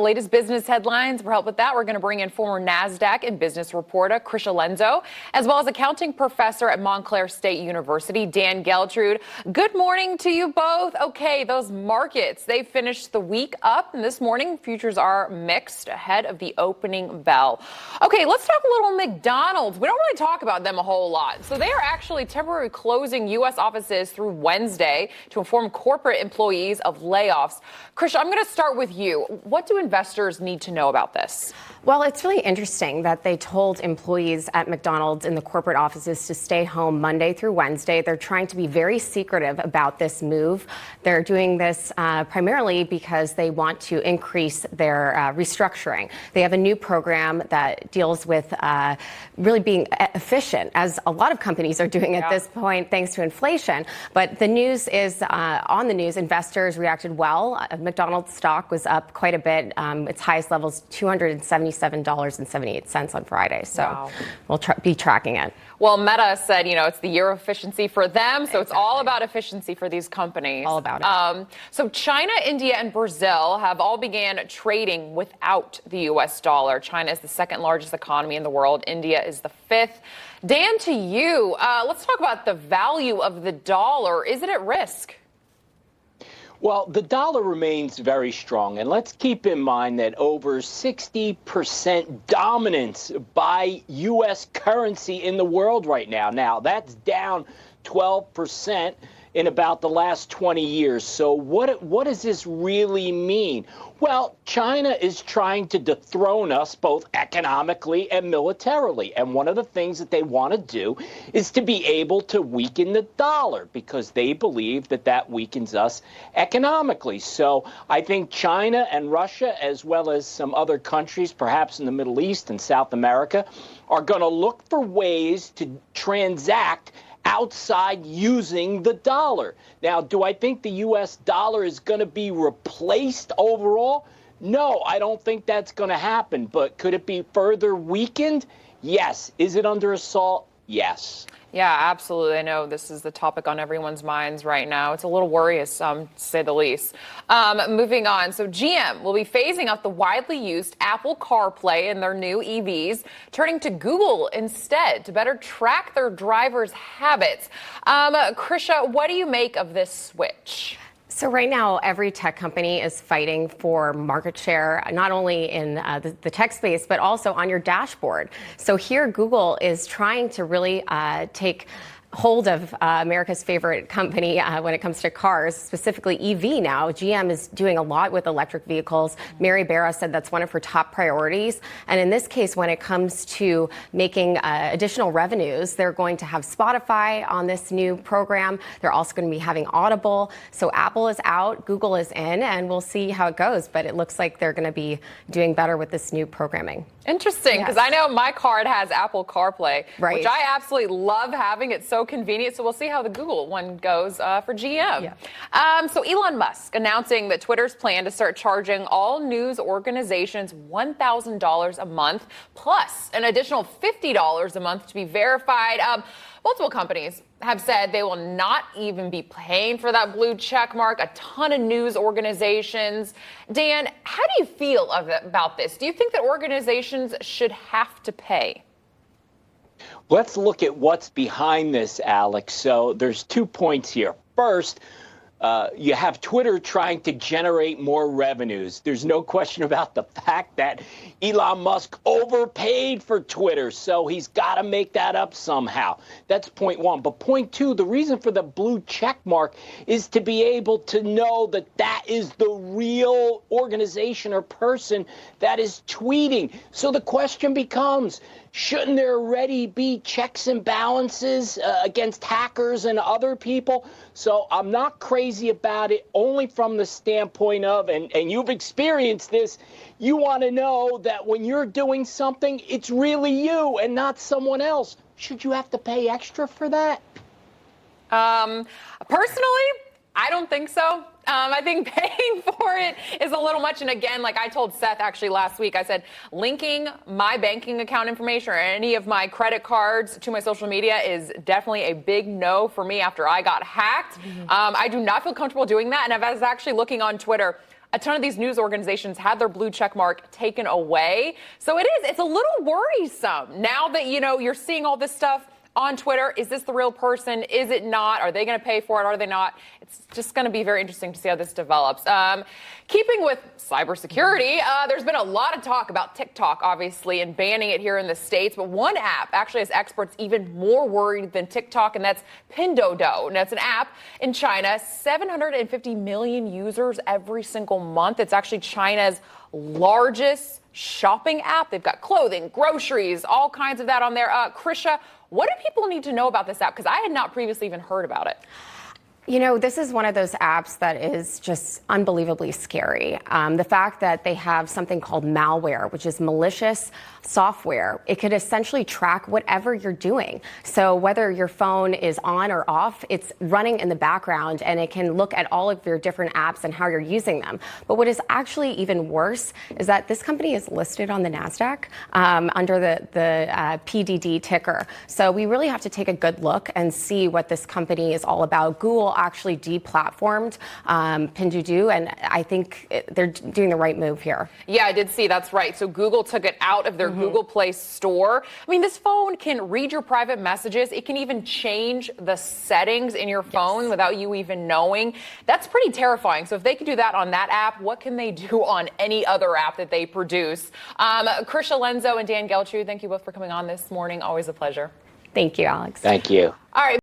Latest business headlines. For help with that, we're going to bring in former NASDAQ and business reporter Krysia Lenzo, as well as accounting professor at Montclair State University, Dan Geltrude. Good morning to you both. Okay, those markets, they finished the week up, and this morning futures are mixed ahead of the opening bell. Okay, let's talk a little McDonald's. We don't really talk about them a whole lot. So they are actually temporarily closing U.S. offices through Wednesday to inform corporate employees of layoffs. Krysia, I'm going to start with you. What do investors need to know about this? Well, it's really interesting that they told employees at McDonald's in the corporate offices to stay home Monday through Wednesday. They're trying to be very secretive about this move. They're doing this primarily because they want to increase their restructuring. They have a new program that deals with really being efficient, as a lot of companies are doing at this point, thanks to inflation. But the news is on the news. Investors reacted well. McDonald's stock was up quite a bit. Its highest levels, $277.78 on Friday. So we'll be tracking it. Well, Meta said, it's the year of efficiency for them. So It's all about efficiency for these companies. All about it. So China, India, and Brazil have all began trading without the U.S. dollar. China is the second largest economy in the world. India is the fifth. Dan, to you, let's talk about the value of the dollar. Is it at risk? Well, the dollar remains very strong, and let's keep in mind that over 60% dominance by U.S. currency in the world right now. Now, that's down 12% in about the last 20 years. So what does this really mean? Well, China is trying to dethrone us both economically and militarily. And one of the things that they want to do is to be able to weaken the dollar because they believe that that weakens us economically. So I think China and Russia, as well as some other countries, perhaps in the Middle East and South America, are going to look for ways to transact outside using the dollar. Now, do I think the U.S. dollar is going to be replaced overall? No, I don't think that's going to happen. But could it be further weakened? Yes. Is it under assault? Yes. Yeah, absolutely. I know this is the topic on everyone's minds right now. It's a little worrisome, to say the least. Moving on. So GM will be phasing out the widely used Apple CarPlay in their new EVs, turning to Google instead to better track their drivers' habits. Krysia, what do you make of this switch? So right now, every tech company is fighting for market share, not only in the tech space, but also on your dashboard. So here, Google is trying to really take hold of America's favorite company when it comes to cars, specifically EV now. GM is doing a lot with electric vehicles. Mary Barra said that's one of her top priorities. And in this case, when it comes to making additional revenues, they're going to have Spotify on this new program. They're also going to be having Audible. So Apple is out, Google is in, and we'll see how it goes. But it looks like they're going to be doing better with this new programming. Interesting, because I know my card has Apple CarPlay, which I absolutely love having. It's so convenient. So we'll see how the Google one goes for GM. So Elon Musk announcing that Twitter's plan to start charging all news organizations $1,000 a month, plus an additional $50 a month to be verified. Multiple companies have said they will not even be paying for that blue check mark. A ton of news organizations. Dan, how do you feel about this? Do you think that organizations should have to pay? Let's look at what's behind this, Alex. So there's 2 points here. First, you have Twitter trying to generate more revenues. There's no question about the fact that Elon Musk overpaid for Twitter, so he's got to make that up somehow. That's point one. But point two, the reason for the blue check mark is to be able to know that that is the real organization or person that is tweeting. So the question becomes, shouldn't there already be checks and balances against hackers and other people? So I'm not crazy about it, only from the standpoint of, and you've experienced this, you want to know that when you're doing something, it's really you and not someone else. Should you have to pay extra for that? Personally, I don't think so. I think paying for it is a little much. And again, like I told Seth actually last week, I said linking my banking account information or any of my credit cards to my social media is definitely a big no for me after I got hacked. I do not feel comfortable doing that. And I was actually looking on Twitter. a ton of these news organizations had their blue check mark taken away. So it's a little worrisome now that, you're seeing all this stuff on Twitter. Is this the real person? Is it not? Are they going to pay for it? Are they not? It's just going to be very interesting to see how this develops. Keeping with cybersecurity, there's been a lot of talk about TikTok, obviously, and banning it here in the States. But one app actually has experts even more worried than TikTok, and that's Pinduoduo. And that's an app in China, 750 million users every single month. It's actually China's largest shopping app. They've got clothing, groceries, all kinds of that on there. Krysia, what do people need to know about this app? Because I had not previously even heard about it. This is one of those apps that is just unbelievably scary. The fact that they have something called malware, which is malicious software, it could essentially track whatever you're doing. So whether your phone is on or off, it's running in the background and it can look at all of your different apps and how you're using them. But what is actually even worse is that this company is listed on the NASDAQ under the PDD ticker. So we really have to take a good look and see what this company is all about. Google actually deplatformed Pinduoduo, and I think they're doing the right move here. Yeah, I did see. That's right. So Google took it out of their Google Play Store. I mean, this phone can read your private messages. It can even change the settings in your phone without you even knowing. That's pretty terrifying. So if they can do that on that app, what can they do on any other app that they produce? Krysia Lenzo and Dan Geltru, thank you both for coming on this morning. Always a pleasure. Thank you, Alex. Thank you. All right.